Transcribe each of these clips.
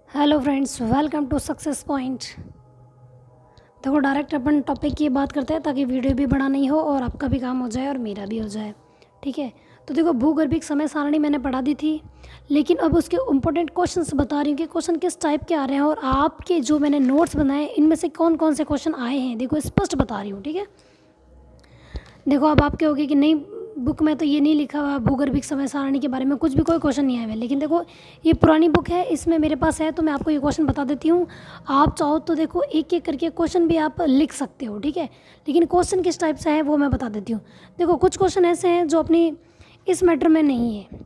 Hello friends, welcome to success point. देखो, direct अपन topic की बात करते हैं ताकि वीडियो भी बड़ा नहीं हो और आपका भी काम हो जाए और मेरा भी हो जाए। ठीक है, तो देखो, भूगर्भिक समय सारणी मैंने पढ़ा दी थी, लेकिन अब उसके इम्पोर्टेंट क्वेश्चंस बता रही हूँ कि क्वेश्चन किस टाइप के आ रहे हैं और आपके जो मैंने नोट्स बनाए इनमें से कौन कौन से क्वेश्चन आए हैं, देखो स्पष्ट बता रही हूँ। ठीक है, देखो अब आप कहोगे कि नहीं, बुक में तो ये नहीं लिखा हुआ भूगर्भिक समय सारणी के बारे में, कुछ भी कोई क्वेश्चन नहीं आया हुआ है। लेकिन देखो, ये पुरानी बुक है, इसमें मेरे पास है, तो मैं आपको ये क्वेश्चन बता देती हूँ। आप चाहो तो देखो एक एक करके क्वेश्चन भी आप लिख सकते हो। ठीक है, लेकिन क्वेश्चन किस टाइप से है वो मैं बता देती हूँ। देखो, कुछ क्वेश्चन ऐसे हैं जो अपनी इस मैटर में नहीं है।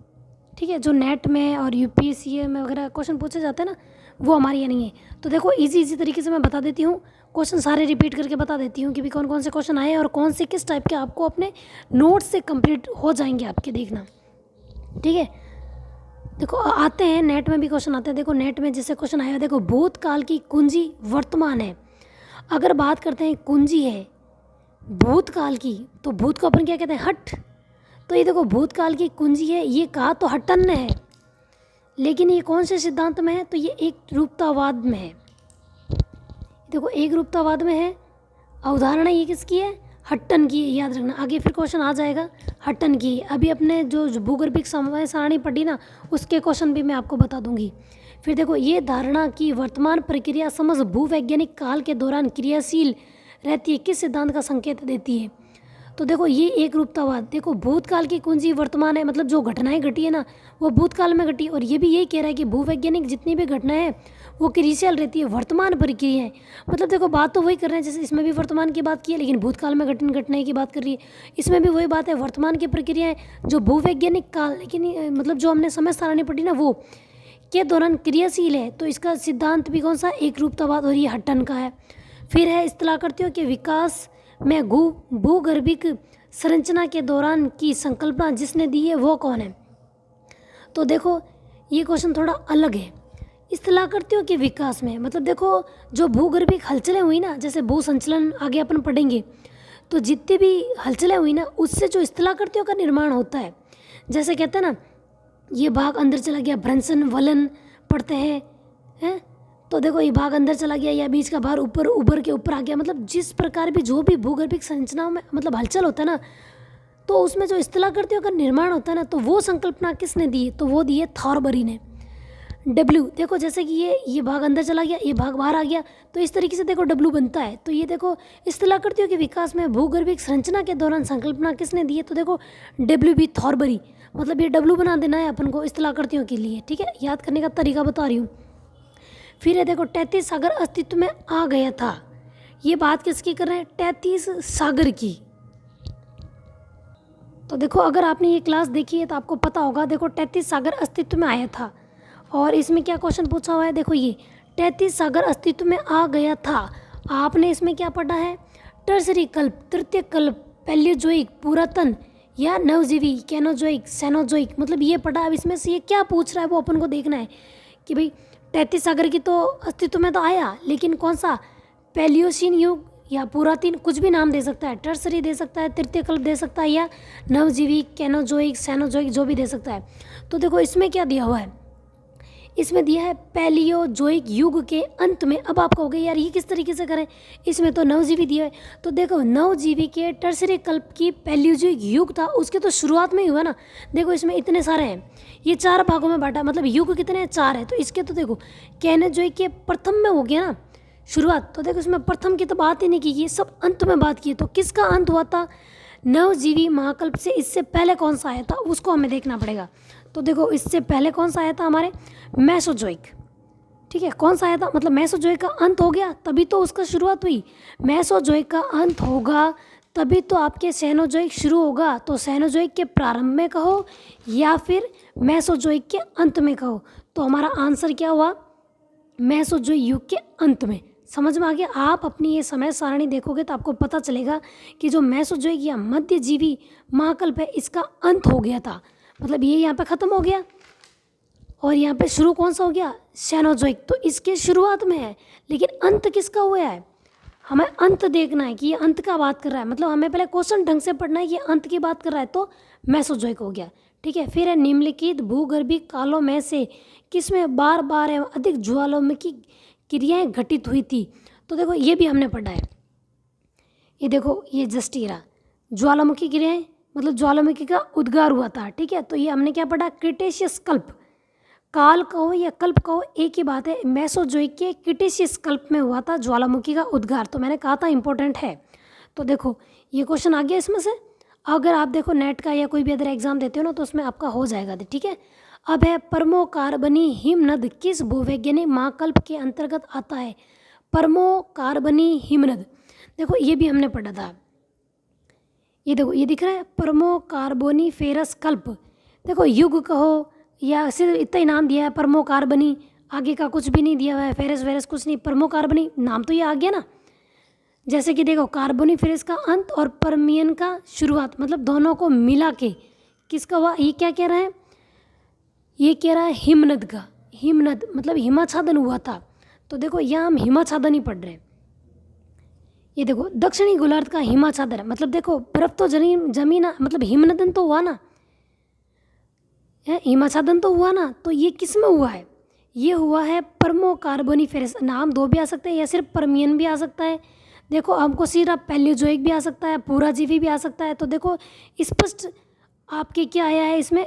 ठीक है, जो नेट में और यूपीएससी में वगैरह क्वेश्चन पूछे जाते हैं ना, वो हमारे यहाँ नहीं है। तो देखो, इजी तरीके से मैं बता देती हूँ, क्वेश्चन सारे रिपीट करके बता देती हूँ कि भी कौन कौन से क्वेश्चन आए और कौन से किस टाइप के आपको अपने नोट्स से कंप्लीट हो जाएंगे आपके, देखना। ठीक है, देखो आते हैं, नेट में भी क्वेश्चन आते हैं। देखो नेट में जैसे क्वेश्चन आया, देखो भूतकाल की कुंजी वर्तमान है। अगर बात करते हैं कुंजी है भूतकाल की, तो भूत को अपन क्या कहते हैं, हट। तो ये देखो, भूतकाल की कुंजी है, ये कहा तो हटन है, लेकिन ये कौन से सिद्धांत में है, तो ये एक रूपतावाद में है। देखो, एक रूपतावाद में है। अवधारणा ये किसकी है, हट्टन की है, याद रखना। आगे फिर क्वेश्चन आ जाएगा, हट्टन की। अभी अपने जो भूगर्भिक समय सारणी पढ़ी ना, उसके क्वेश्चन भी मैं आपको बता दूंगी। फिर देखो, ये धारणा की वर्तमान प्रक्रिया समझ भूवैज्ञानिक काल के दौरान क्रियाशील रहती है, किस सिद्धांत का संकेत देती है। तो देखो, ये एक रूपतावाद। देखो, भूतकाल की कुंजी वर्तमान है, मतलब जो घटनाएं घटी है ना, वो भूतकाल में घटी। और ये भी यही कह रहा है कि भूवैज्ञानिक जितनी भी घटनाएं हैं वो क्रियाशील रहती है, वर्तमान प्रक्रिया है। मतलब देखो, बात तो वही कर रहे हैं, जैसे इसमें भी वर्तमान की बात की है, लेकिन भूतकाल में घटनाएं की बात कर रही है। इसमें भी वही बात है, वर्तमान की प्रक्रियाएं जो भूवैज्ञानिक काल, लेकिन मतलब जो हमने समय सारणी पढ़ी ना, वो के दौरान क्रियाशील है। तो इसका सिद्धांत भी कौन सा, एक रूपतावाद, और ये हट्टन का है। फिर है इत्तलाकृतियों के विकास में भूगर्भिक संरचना के दौरान की संकल्पना जिसने दी है वो कौन है। तो देखो, ये क्वेश्चन थोड़ा अलग है। स्थलाकृतियों के विकास में, मतलब देखो, जो भूगर्भिक हलचलें हुई ना, जैसे भू संचलन आगे अपन पढ़ेंगे, तो जितनी भी हलचलें हुई ना, उससे जो स्थलाकृतियों का निर्माण होता है, जैसे कहते हैं ना, ये भाग अंदर चला गया, भ्रंशन वलन पढ़ते हैं। तो देखो, ये भाग अंदर चला गया, या बीच का भाग ऊपर उभर के ऊपर आ गया। मतलब जिस प्रकार भी जो भी भूगर्भिक संरचनाओं में मतलब हलचल होता है ना, तो उसमें जो स्थलाकृतियों का निर्माण होता है ना, तो वो संकल्पना किसने दी है, तो वो दी है थॉरबरी ने। डब्ल्यू, देखो जैसे कि ये भाग अंदर चला गया, ये भाग बाहर आ गया, तो इस तरीके से देखो डब्ल्यू बनता है। तो ये देखो, स्थलाकृतियों के विकास में भूगर्भिक संरचना के दौरान संकल्पना किसने दी है, तो देखो डब्ल्यू बी थॉरबरी। मतलब ये डब्ल्यू बना देना है अपन को स्थलाकृतियों के लिए। ठीक है, याद करने का तरीका बता रही हूँ। फिर है देखो, 33 सागर अस्तित्व में आ गया था। ये बात किसकी कर रहे हैं, 33 सागर की। तो देखो, अगर आपने ये क्लास देखी है तो आपको पता होगा। देखो, 33 सागर अस्तित्व में आया था, और इसमें क्या क्वेश्चन पूछा हुआ है, देखो ये 33 सागर अस्तित्व में आ गया था। आपने इसमें क्या पढ़ा है, टर्सरी कल्प, तृतीय कल्प, पैलियोजोइक, पुरातन या नवजीवी, कैनोजोइक, सेनोजोइक, मतलब ये पढ़ा। अब इसमें से ये क्या पूछ रहा है वो अपन को देखना है कि भाई 33 सागर की तो अस्तित्व में तो आया, लेकिन कौन सा, पैलियोसीन युग या पुरातन, कुछ भी नाम दे सकता है, टर्सरी दे सकता है, तृतीय कल्प दे सकता है, या नवजीवी, कैनोजोइक, सेनोजोइक, जो भी दे सकता है। तो देखो, इसमें क्या दिया हुआ है, इसमें दिया है पैलियोजोइक युग के अंत में। अब आप कहोगे यार ये किस तरीके से करें, इसमें तो नवजीवी दिया है। तो देखो, नवजीवी के टर्सरी कल्प की पैलियोजोइक युग था, उसके तो शुरुआत में ही हुआ ना। देखो, इसमें इतने सारे हैं, ये 4 भागों में बांटा, मतलब युग कितने हैं, 4 है। तो इसके तो देखो, कैनोजोइक के प्रथम में हो गया ना शुरुआत, तो देखो इसमें प्रथम की तो बात ही नहीं की, ये सब अंत में बात की। तो किसका अंत हुआ था, नवजीवी महाकल्प से इससे पहले कौन सा आया था, उसको हमें देखना पड़ेगा। तो देखो, इससे पहले कौन सा आया था, हमारे मेसोजोइक। ठीक है, कौन सा आया था, मतलब मेसोजोइक का अंत हो गया तभी तो उसका शुरुआत हुई। मेसोजोइक का अंत होगा तभी तो आपके सेनोजोइक शुरू होगा। तो सेनोजोइक के प्रारंभ में कहो या फिर मेसोजोइक के अंत में कहो, तो हमारा आंसर क्या हुआ, मेसोजोइक युग के अंत में। समझ में आ गया। आप अपनी ये समय सारणी देखोगे तो आपको पता चलेगा कि जो मेसोजोइक या मध्यजीवी महाकल्प है, इसका अंत हो गया था, मतलब ये यहाँ पे ख़त्म हो गया, और यहाँ पे शुरू कौन सा हो गया, सेनोजोइक। तो इसके शुरुआत में है, लेकिन अंत किसका हुआ है, हमें अंत देखना है कि ये अंत का बात कर रहा है। मतलब हमें पहले क्वेश्चन ढंग से पढ़ना है, ये अंत की बात कर रहा है, तो मेसोजोइक हो गया। ठीक है। फिर है निम्नलिखित भूगर्भिक कालों में से किसमें बार बार एवं अधिक ज्वालामुखी क्रियाएं घटित हुई थी। तो देखो ये भी हमने पढ़ा है। ये देखो ये जस्ट ये रहा ज्वालामुखी क्रियाएं, मतलब ज्वालामुखी का उद्गार हुआ था। ठीक है, तो ये हमने क्या पढ़ा, क्रिटेशियस कल्प। काल कहो या कल्प कहो एक ही बात है। मेसोजोइक के क्रिटेशियस कल्प में हुआ था ज्वालामुखी का उद्गार। तो मैंने कहा था इंपॉर्टेंट है। तो देखो ये क्वेश्चन आ गया इसमें से। अगर आप देखो नेट का या कोई भी अदर एग्जाम देते हो ना तो उसमें आपका हो जाएगा। ठीक है, अब है परमोकार्बनी हिमनद किस भूवैज्ञानिक महाकल्प के अंतर्गत आता है। परमोकार्बनी हिमनद, देखो ये भी हमने पढ़ा था। ये देखो ये दिख रहा है परमोकार्बोनिफेरस कल्प। देखो युग कहो या सिर्फ इतना ही नाम दिया है परमोकार्बनी, आगे का कुछ भी नहीं दिया हुआ है, फेरस वेरस कुछ नहीं, परमोकार्बनी नाम तो ये आ गया ना। जैसे कि देखो कार्बोनिफेरस का अंत और परमियन का शुरुआत, मतलब दोनों को मिला के किसका हुआ। ये क्या कह रहा है, ये कह रहा है हिमनद का। हिमनद मतलब हिमाच्छादन हुआ था। तो देखो यहाँ हम हिमाच्छादन ही पढ़ रहे हैं। ये देखो दक्षिणी गोलार्ध का हिमाच्छादन, मतलब देखो बर्फ तो जमीन मतलब हिमनदन तो हुआ ना, हिमाच्छादन तो हुआ ना। तो ये किस में हुआ है, ये हुआ है परमोकार्बोनिफेरस। नाम दो भी आ सकते हैं या सिर्फ परमियन भी आ सकता है। देखो हमको सिर्फ पैलियोजोइक भी आ सकता है, पूराजीवी भी आ सकता है। तो देखो स्पष्ट आपके क्या आया है इसमें,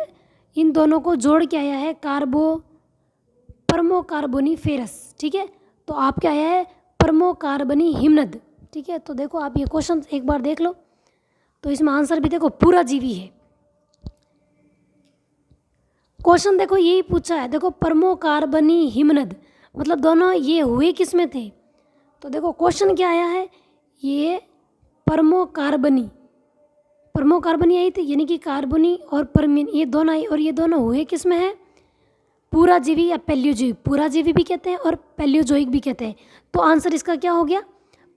इन दोनों को जोड़ के आया है परमोकार्बोनिफेरस। ठीक है, तो आप क्या आया है परमोकार्बनी हिमनद। ठीक है, तो देखो आप ये क्वेश्चन एक बार देख लो। तो इसमें आंसर भी देखो पूराजीवी है। क्वेश्चन देखो यही पूछा है, देखो परमोकार्बनी हिमनद मतलब दोनों ये हुए किस में थे। तो देखो क्वेश्चन क्या आया है, ये परमोकार्बनी आई थी, यानी कि कार्बनी और परमियन ये दोनों आई, और ये दोनों हुए किस में है, पूराजीवी या पैलियोजोइक। पूराजीवी भी कहते हैं और पैलियोजोइक भी कहते हैं। तो आंसर इसका क्या हो गया,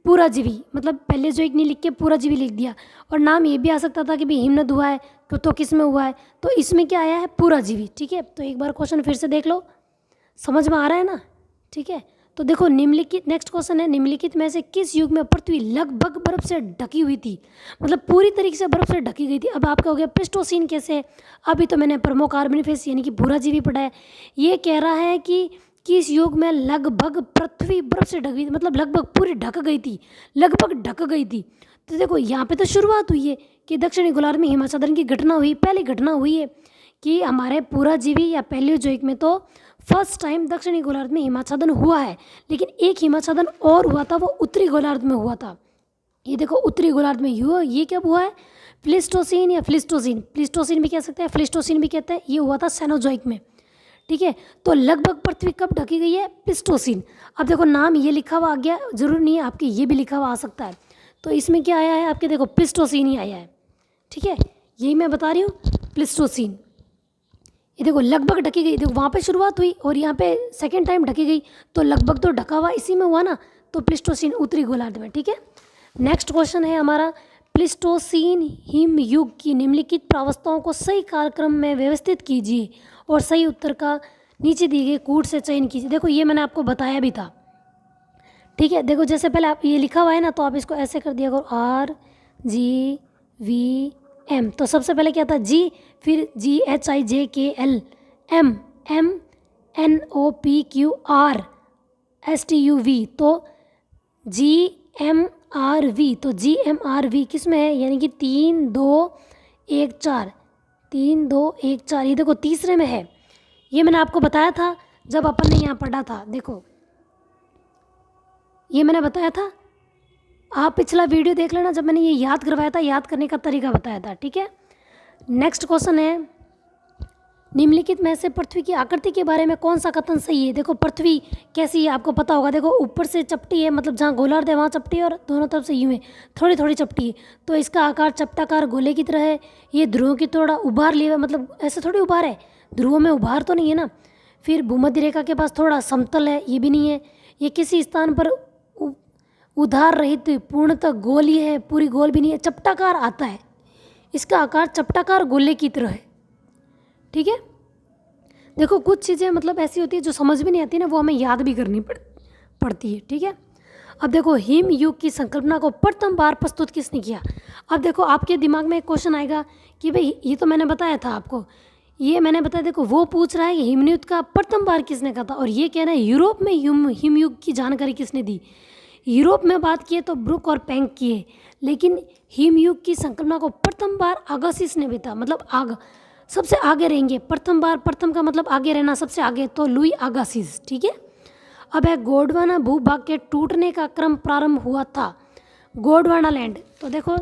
पूराजीवी। मतलब पैलियोजोइक नहीं लिख के पूराजीवी लिख दिया। और नाम ये भी आ सकता था कि भाई हिमनद हुआ है तो किस में हुआ है, तो इसमें क्या आया है पूराजीवी। ठीक है, तो एक बार क्वेश्चन फिर से देख लो, समझ में आ रहा है ना। ठीक है, तो देखो निम्नलिखित, नेक्स्ट क्वेश्चन है निम्नलिखित में से किस युग में पृथ्वी लगभग बर्फ से ढकी हुई थी, मतलब पूरी तरीके से बर्फ से ढकी गई थी। अब आपका हो गया प्लेस्टोसीन कैसे, अभी तो मैंने परमोकार्बोनिफेरस यानी कि पूराजीवी पढ़ा है। ये कह रहा है कि किस युग में लगभग पृथ्वी बर्फ से ढक गई थी, मतलब लगभग पूरी ढक गई थी, लगभग ढक गई थी। तो देखो यहाँ पे तो शुरुआत हुई है कि दक्षिणी गोलार्ध में हिमाच्छादन की घटना हुई, पहली घटना हुई है कि हमारे पूराजीवी या पैलियोजोइक में तो फर्स्ट टाइम दक्षिणी गोलार्ध में हिमाच्छादन हुआ है। लेकिन एक हिमाच्छादन और हुआ था, वो उत्तरी गोलार्ध में हुआ था। ये देखो उत्तरी गोलार्ध में हुआ, ये कब हुआ है, प्लेस्टोसीन या फ्लिस्टोसीन, प्लेस्टोसीन भी कह सकते हैं, फ्लिस्टोसीन भी कहते हैं। ये हुआ था सेनोजोइक में। ठीक है, तो लगभग पृथ्वी कब ढकी गई है, प्लेस्टोसीन। अब देखो नाम ये लिखा हुआ आ गया, जरूर नहीं है आपके ये भी लिखा हुआ आ सकता है। तो इसमें क्या आया है आपके, देखो प्लेस्टोसीन ही आया है। ठीक है, यही मैं बता रही हूँ प्लेस्टोसीन। ये देखो लगभग ढकी गई, देखो वहाँ पे शुरुआत हुई और यहाँ पे सेकेंड टाइम ढकी गई, तो लगभग तो ढका हुआ इसी में हुआ ना, तो प्लेस्टोसीन उत्तरी गोलार्ध में। ठीक है, नेक्स्ट क्वेश्चन है हमारा, प्लेस्टोसीन हिम युग की निम्नलिखित प्रावस्थाओं को सही कार्यक्रम में व्यवस्थित कीजिए और सही उत्तर का नीचे दिए गए कूट से चयन कीजिए। देखो ये मैंने आपको बताया भी था। ठीक है, देखो जैसे पहले आप ये लिखा हुआ है ना, तो आप इसको ऐसे कर दिया करो RGVM। तो सबसे पहले क्या था जी, फिर GHIJKL MNOPQRSTUV, तो GMRV। तो GMRV किस में है, यानी कि 3 2 1 4, 3 2 1 4, ये देखो तीसरे में है। ये मैंने आपको बताया था जब अपन ने यहाँ पढ़ा था। देखो ये मैंने बताया था, आप पिछला वीडियो देख लेना जब मैंने ये याद करवाया था, याद करने का तरीका बताया था। ठीक है, नेक्स्ट क्वेश्चन है, निम्नलिखित में से पृथ्वी की आकृति के बारे में कौन सा कथन सही है। देखो पृथ्वी कैसी है आपको पता होगा, देखो ऊपर से चपटी है, मतलब जहाँ गोलार्ध है वहाँ चपटी है, और दोनों तरफ से यूं है, थोड़ी थोड़ी चपटी है। तो इसका आकार चपटाकार गोले की तरह है। ये ध्रुवों की थोड़ा उभार लिए हुए, मतलब ऐसे थोड़ी उभार है, ध्रुवों में उभार तो नहीं है ना। फिर भूमध्य रेखा के पास थोड़ा समतल है, ये भी नहीं है। ये किसी स्थान पर उधार रहित पूर्णतः गोल ही है, पूरी गोल भी नहीं है, चपटाकार आता है। इसका आकार चपटाकार गोले की तरह है। ठीक है, देखो कुछ चीज़ें मतलब ऐसी होती है जो समझ भी नहीं आती ना, वो हमें याद भी करनी पड़ती है। ठीक है, अब देखो हिम युग की संकल्पना को प्रथम बार प्रस्तुत किसने किया। अब देखो आपके दिमाग में एक क्वेश्चन आएगा कि भाई ये तो मैंने बताया था आपको ये मैंने बताया, देखो वो पूछ रहा है कि हिमयुग का प्रथम बार किसने कहा था, और ये कह रहा है यूरोप में हिमयुग की जानकारी किसने दी। यूरोप में बात किए तो ब्रुक और पेंक किए, लेकिन हिमयुग की संकल्पना को प्रथम बार अगासिस ने भी था, मतलब सबसे आगे रहेंगे। प्रथम बार, प्रथम का मतलब आगे रहना, सबसे आगे, तो लुई अगासिस। ठीक है। अब है गोंडवाना भूभाग के टूटने का क्रम प्रारंभ हुआ था। गोंडवाना लैंड, तो देखो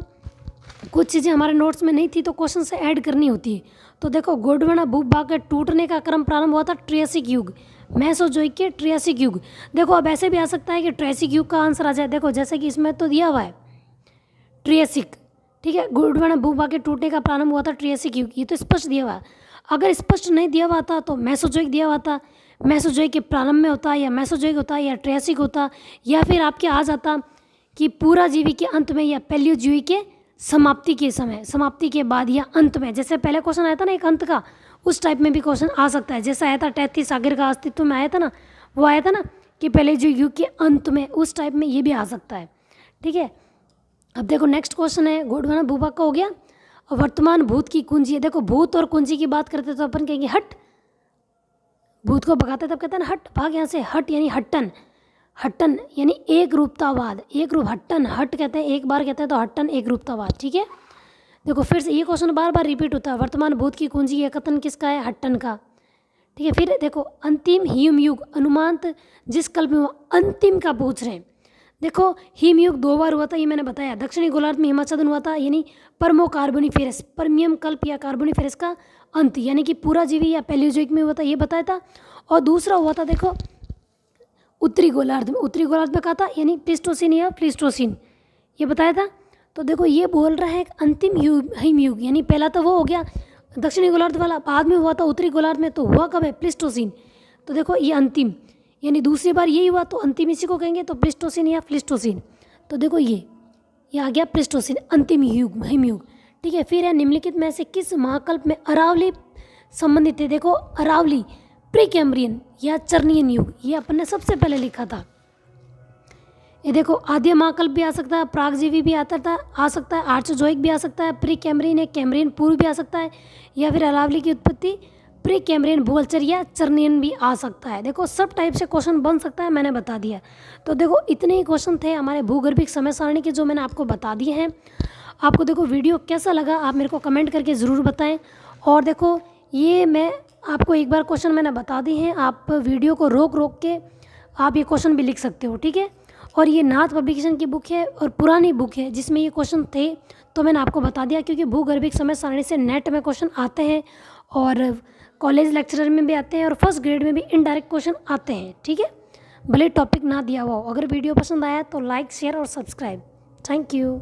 कुछ चीज़ें हमारे नोट्स में नहीं थी तो क्वेश्चन से ऐड करनी होती है। तो देखो गोंडवाना भूभाग के टूटने का क्रम प्रारंभ हुआ था ट्रियासिक युग, मेसोजोइक के ट्रियासिक युग। देखो अब ऐसे भी आ सकता है कि ट्रियासिक युग का आंसर आ जाए। देखो जैसे कि इसमें तो दिया हुआ है ट्रियासिक, ठीक है। गोंडवाना भूभाग के टूटने का प्रारंभ हुआ था ट्रियासिक युग, ये तो स्पष्ट दिया हुआ है। अगर स्पष्ट नहीं दिया हुआ था तो मेसोजोइक दिया हुआ था, मेसोजोइक के प्रारंभ में होता, या मेसोजोइक होता, या ट्रियासिक होता, या फिर आपके आ जाता कि पूरा जीवी के अंत में, या पैलियोजीवी के समाप्ति के समय, समाप्ति के बाद या अंत में। जैसे पहले क्वेश्चन आया था ना एक अंत का, उस टाइप में भी क्वेश्चन आ सकता है। जैसा आया था 33 सागर का अस्तित्व में आया था ना, वो आया था ना कि पहले जो युग के अंत में, उस टाइप में ये भी आ सकता है। ठीक है। अब देखो नेक्स्ट क्वेश्चन है, गोंडवाना भूभाग का हो गया। वर्तमान भूत की कुंजी है। देखो भूत और कुंजी की बात करते तो अपन कहेंगे हट, भूत को भगाते तब कहते हैं ना हट, भाग यहाँ से, हट यानी हट्टन, हट्टन यानी एक रूपतावाद, एक रूप, हट्टन, हट कहते हैं, एक बार कहते हैं तो हट्टन एक रूपतावाद। ठीक है। देखो फिर से ये क्वेश्चन बार बार रिपीट होता है, वर्तमान भूत की कुंजी, ये कथन किसका है, हट्टन का। ठीक है। फिर देखो अंतिम हिमयुग अनुमानत जिस कल्प में हुआ, अंतिम का पूछ रहे हैं। देखो हिमयुग 2 बार हुआ था, ये मैंने बताया। दक्षिणी गोलार्ध में हिमाच्छादन हुआ था, यानी परमो कार्बोनिफेरस, परमियम कल्प या कार्बोनिफेरस का अंत, यानी कि पूरा जीवी या पैलियोजोइक में हुआ था, ये बताया था। और दूसरा हुआ था देखो उत्तरी गोलार्ध में, उत्तरी गोलार्ध में कहा था, यानी प्लीस्टोसिन या प्लीस्टोसिन, ये बताया था। तो देखो ये बोल रहा है अंतिम हिमयुग, यानी पहला तो वो हो गया दक्षिणी गोलार्ध वाला, बाद में हुआ था उत्तरी गोलार्ध में, तो हुआ कब है, प्लीस्टोसिन। तो देखो ये अंतिम, यानी दूसरी बार यही हुआ, तो अंतिम इसी को कहेंगे, तो प्लीस्टोसिन या प्लीस्टोसिन। तो देखो ये आ गया प्लीस्टोसिन, अंतिम हिमयुग। ठीक है। फिर है निम्नलिखित में से किस महाकल्प में अरावली संबंधित है। देखो अरावली प्री कैम्ब्रियन या चर्नियन युग, ये अपन ने सबसे पहले लिखा था। ये देखो आद्य महाकल्प भी आ सकता है, प्रागजीवी भी आ सकता है, आर्चोजोइक भी आ सकता है, प्री कैम्ब्रियन या कैम्ब्रियन पूर्व भी आ सकता है, या फिर अरावली की उत्पत्ति प्री कैम्ब्रियन भूलचर या चर्नियन भी आ सकता है। देखो सब टाइप से क्वेश्चन बन सकता है, मैंने बता दिया। तो देखो इतने ही क्वेश्चन थे हमारे भूगर्भिक समय सारणी के, जो मैंने आपको बता दिए हैं। आपको देखो वीडियो कैसा लगा आप मेरे को कमेंट करके ज़रूर बताएं। और देखो ये मैं आपको एक बार क्वेश्चन मैंने बता दिए हैं, आप वीडियो को रोक रोक के आप ये क्वेश्चन भी लिख सकते हो। ठीक है। और ये नाथ पब्लिकेशन की बुक है और पुरानी बुक है जिसमें ये क्वेश्चन थे, तो मैंने आपको बता दिया, क्योंकि भूगर्भिक समय सारणी से नेट में क्वेश्चन आते हैं, और कॉलेज लेक्चरर में भी आते हैं, और फर्स्ट ग्रेड में भी इनडायरेक्ट क्वेश्चन आते हैं। ठीक है। भले टॉपिक ना दिया हुआ हो। अगर वीडियो पसंद आया तो लाइक, शेयर और सब्सक्राइब। Thank you.